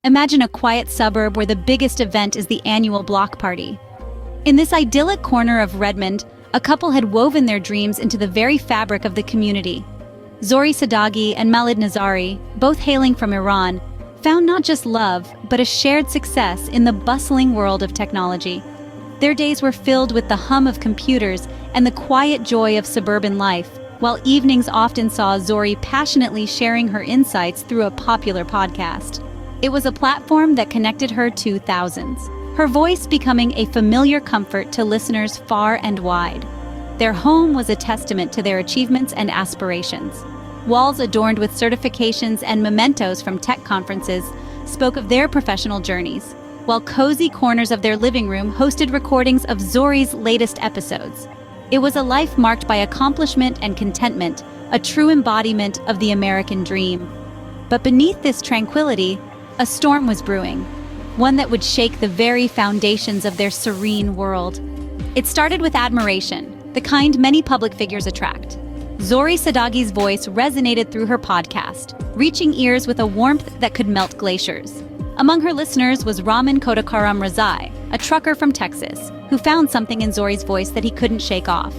Imagine a quiet suburb where the biggest event is the annual block party. In this idyllic corner of Redmond, a couple had woven their dreams into the very fabric of the community. Zory Sadagi and Malid Nazari, both hailing from Iran, found not just love, but a shared success in the bustling world of technology. Their days were filled with the hum of computers and the quiet joy of suburban life, while evenings often saw Zory passionately sharing her insights through a popular podcast. It was a platform that connected her to thousands, her voice becoming a familiar comfort to listeners far and wide. Their home was a testament to their achievements and aspirations. Walls adorned with certifications and mementos from tech conferences spoke of their professional journeys, while cozy corners of their living room hosted recordings of Zory's latest episodes. It was a life marked by accomplishment and contentment, a true embodiment of the American dream. But beneath this tranquility, a storm was brewing, one that would shake the very foundations of their serene world. It started with admiration, the kind many public figures attract. Zory Sadagi's voice resonated through her podcast, reaching ears with a warmth that could melt glaciers. Among her listeners was Ramen Kodakaram Razai, a trucker from Texas, who found something in Zory's voice that he couldn't shake off.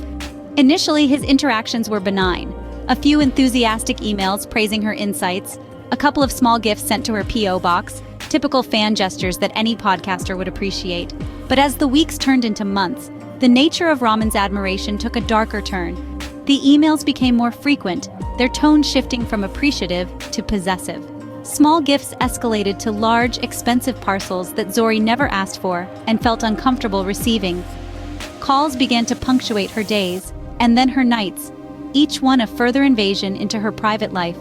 Initially, his interactions were benign. A few enthusiastic emails praising her insights, a couple of small gifts sent to her P.O. box, typical fan gestures that any podcaster would appreciate. But as the weeks turned into months, the nature of Ramen's admiration took a darker turn. The emails became more frequent, their tone shifting from appreciative to possessive. Small gifts escalated to large, expensive parcels that Zory never asked for and felt uncomfortable receiving. Calls began to punctuate her days, and then her nights, each one a further invasion into her private life.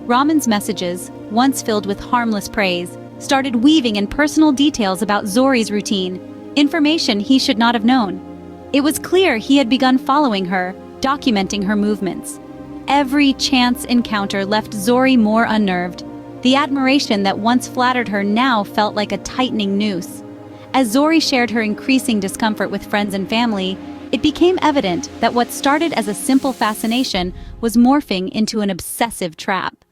Ramen's messages, once filled with harmless praise, started weaving in personal details about Zory's routine, information he should not have known. It was clear he had begun following her, documenting her movements. Every chance encounter left Zory more unnerved. The admiration that once flattered her now felt like a tightening noose. As Zory shared her increasing discomfort with friends and family, it became evident that what started as a simple fascination was morphing into an obsessive trap.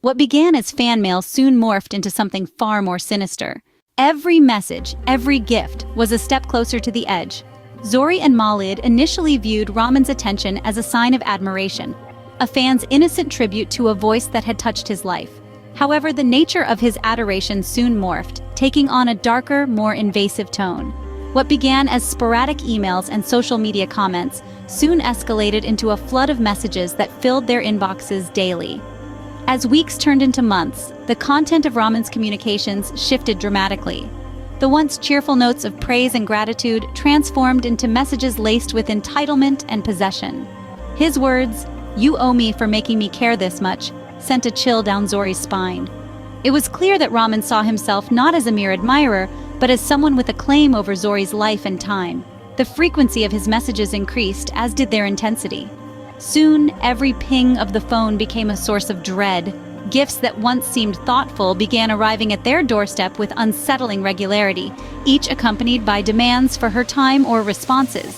What began as fan mail soon morphed into something far more sinister. Every message, every gift, was a step closer to the edge. Zory and Malid initially viewed Ramen's attention as a sign of admiration, a fan's innocent tribute to a voice that had touched his life. However, the nature of his adoration soon morphed, taking on a darker, more invasive tone. What began as sporadic emails and social media comments soon escalated into a flood of messages that filled their inboxes daily. As weeks turned into months, the content of Ramen's communications shifted dramatically. The once cheerful notes of praise and gratitude transformed into messages laced with entitlement and possession. His words, "You owe me for making me care this much," sent a chill down Zory's spine. It was clear that Ramen saw himself not as a mere admirer, but as someone with a claim over Zory's life and time. The frequency of his messages increased, as did their intensity. Soon, every ping of the phone became a source of dread. Gifts that once seemed thoughtful began arriving at their doorstep with unsettling regularity, each accompanied by demands for her time or responses.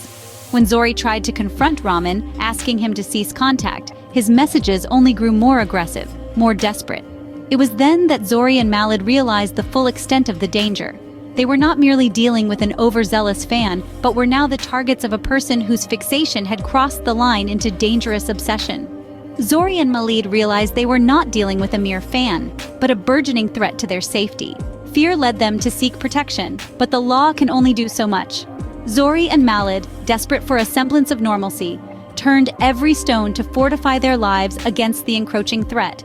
When Zory tried to confront Ramen, asking him to cease contact, his messages only grew more aggressive, more desperate. It was then that Zory and Malid realized the full extent of the danger. They were not merely dealing with an overzealous fan, but were now the targets of a person whose fixation had crossed the line into dangerous obsession. Zory and Malid realized they were not dealing with a mere fan, but a burgeoning threat to their safety. Fear led them to seek protection, but the law can only do so much. Zory and Malid, desperate for a semblance of normalcy, turned every stone to fortify their lives against the encroaching threat.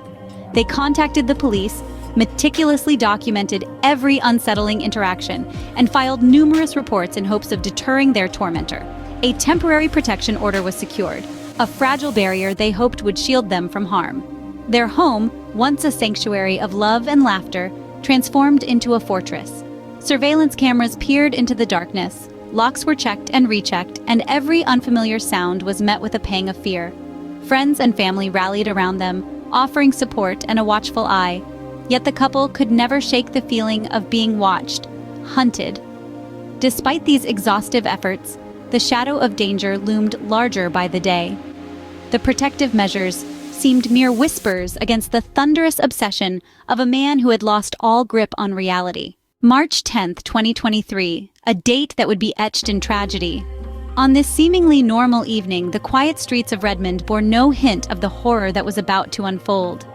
They contacted the police, meticulously documented every unsettling interaction, and filed numerous reports in hopes of deterring their tormentor. A temporary protection order was secured, a fragile barrier they hoped would shield them from harm. Their home, once a sanctuary of love and laughter, transformed into a fortress. Surveillance cameras peered into the darkness, locks were checked and rechecked, and every unfamiliar sound was met with a pang of fear. Friends and family rallied around them, offering support and a watchful eye. Yet the couple could never shake the feeling of being watched, hunted. Despite these exhaustive efforts, the shadow of danger loomed larger by the day. The protective measures, seemed mere whispers against the thunderous obsession of a man who had lost all grip on reality. March 10th, 2023, a date that would be etched in tragedy. On this seemingly normal evening, the quiet streets of Redmond bore no hint of the horror that was about to unfold.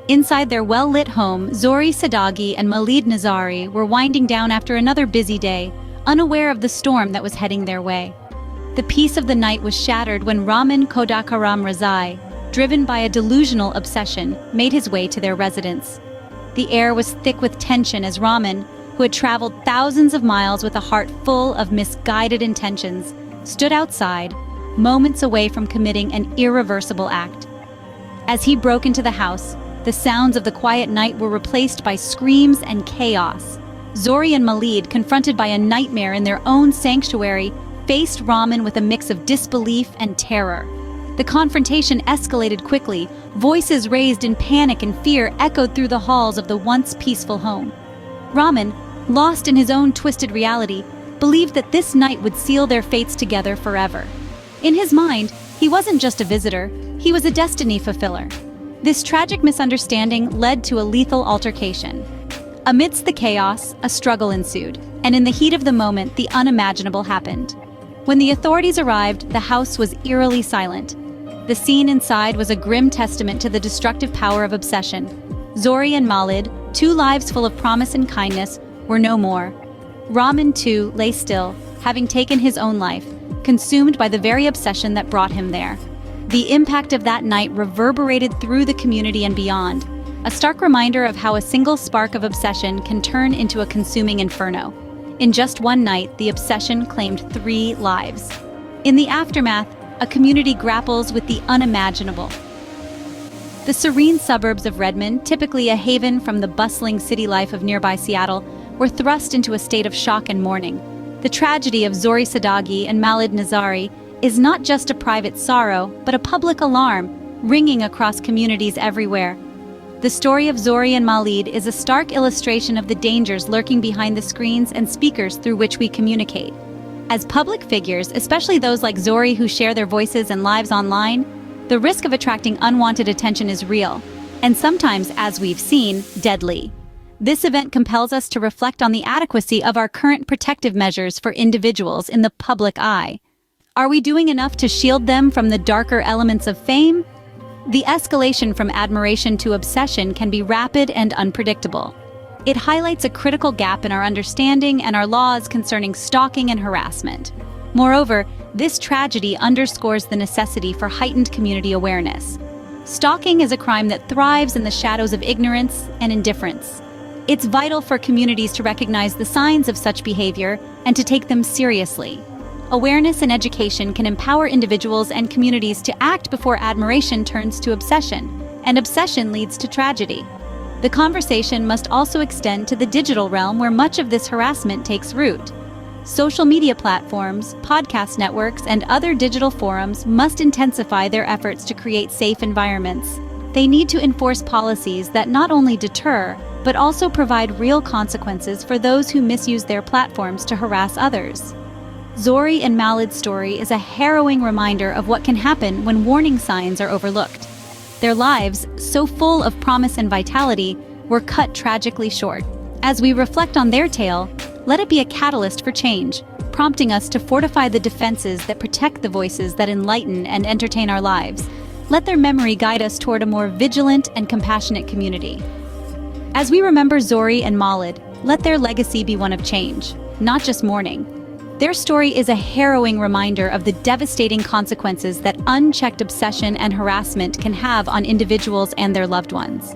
Inside their well-lit home, Zory Sadagi and Malid Nazari were winding down after another busy day, unaware of the storm that was heading their way. The peace of the night was shattered when Ramen Kodakaram Razai, driven by a delusional obsession, made his way to their residence. The air was thick with tension as Ramen, who had traveled thousands of miles with a heart full of misguided intentions, stood outside, moments away from committing an irreversible act. As he broke into the house, the sounds of the quiet night were replaced by screams and chaos. Zory and Malid, confronted by a nightmare in their own sanctuary, faced Ramen with a mix of disbelief and terror. The confrontation escalated quickly. Voices raised in panic and fear echoed through the halls of the once peaceful home. Ramen, lost in his own twisted reality, believed that this night would seal their fates together forever. In his mind, he wasn't just a visitor, he was a destiny fulfiller. This tragic misunderstanding led to a lethal altercation. Amidst the chaos, a struggle ensued, and in the heat of the moment, the unimaginable happened. When the authorities arrived, the house was eerily silent. The scene inside was a grim testament to the destructive power of obsession. Zory and Malid, two lives full of promise and kindness, were no more. Ramen, too, lay still, having taken his own life, consumed by the very obsession that brought him there. The impact of that night reverberated through the community and beyond, a stark reminder of how a single spark of obsession can turn into a consuming inferno. In just one night, the obsession claimed 3 lives. In the aftermath, a community grapples with the unimaginable. The serene suburbs of Redmond, typically a haven from the bustling city life of nearby Seattle, were thrust into a state of shock and mourning. The tragedy of Zory Sadagi and Malid Nazari is not just a private sorrow, but a public alarm, ringing across communities everywhere. The story of Zory and Malid is a stark illustration of the dangers lurking behind the screens and speakers through which we communicate. As public figures, especially those like Zory who share their voices and lives online, the risk of attracting unwanted attention is real, and sometimes, as we've seen, deadly. This event compels us to reflect on the adequacy of our current protective measures for individuals in the public eye. Are we doing enough to shield them from the darker elements of fame? The escalation from admiration to obsession can be rapid and unpredictable. It highlights a critical gap in our understanding and our laws concerning stalking and harassment. Moreover, this tragedy underscores the necessity for heightened community awareness. Stalking is a crime that thrives in the shadows of ignorance and indifference. It's vital for communities to recognize the signs of such behavior and to take them seriously. Awareness and education can empower individuals and communities to act before admiration turns to obsession, and obsession leads to tragedy. The conversation must also extend to the digital realm where much of this harassment takes root. Social media platforms, podcast networks, and other digital forums must intensify their efforts to create safe environments. They need to enforce policies that not only deter, but also provide real consequences for those who misuse their platforms to harass others. Zory and Malid's story is a harrowing reminder of what can happen when warning signs are overlooked. Their lives, so full of promise and vitality, were cut tragically short. As we reflect on their tale, let it be a catalyst for change, prompting us to fortify the defenses that protect the voices that enlighten and entertain our lives. Let their memory guide us toward a more vigilant and compassionate community. As we remember Zory and Malid, let their legacy be one of change, not just mourning. Their story is a harrowing reminder of the devastating consequences that unchecked obsession and harassment can have on individuals and their loved ones.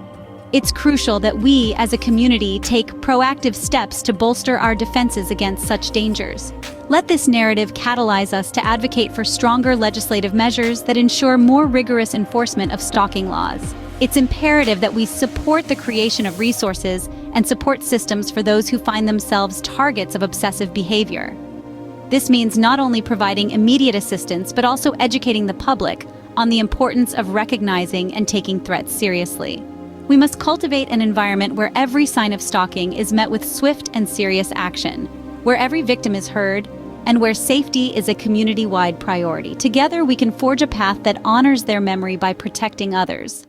It's crucial that we, as a community, take proactive steps to bolster our defenses against such dangers. Let this narrative catalyze us to advocate for stronger legislative measures that ensure more rigorous enforcement of stalking laws. It's imperative that we support the creation of resources and support systems for those who find themselves targets of obsessive behavior. This means not only providing immediate assistance, but also educating the public on the importance of recognizing and taking threats seriously. We must cultivate an environment where every sign of stalking is met with swift and serious action, where every victim is heard, and where safety is a community-wide priority. Together, we can forge a path that honors their memory by protecting others.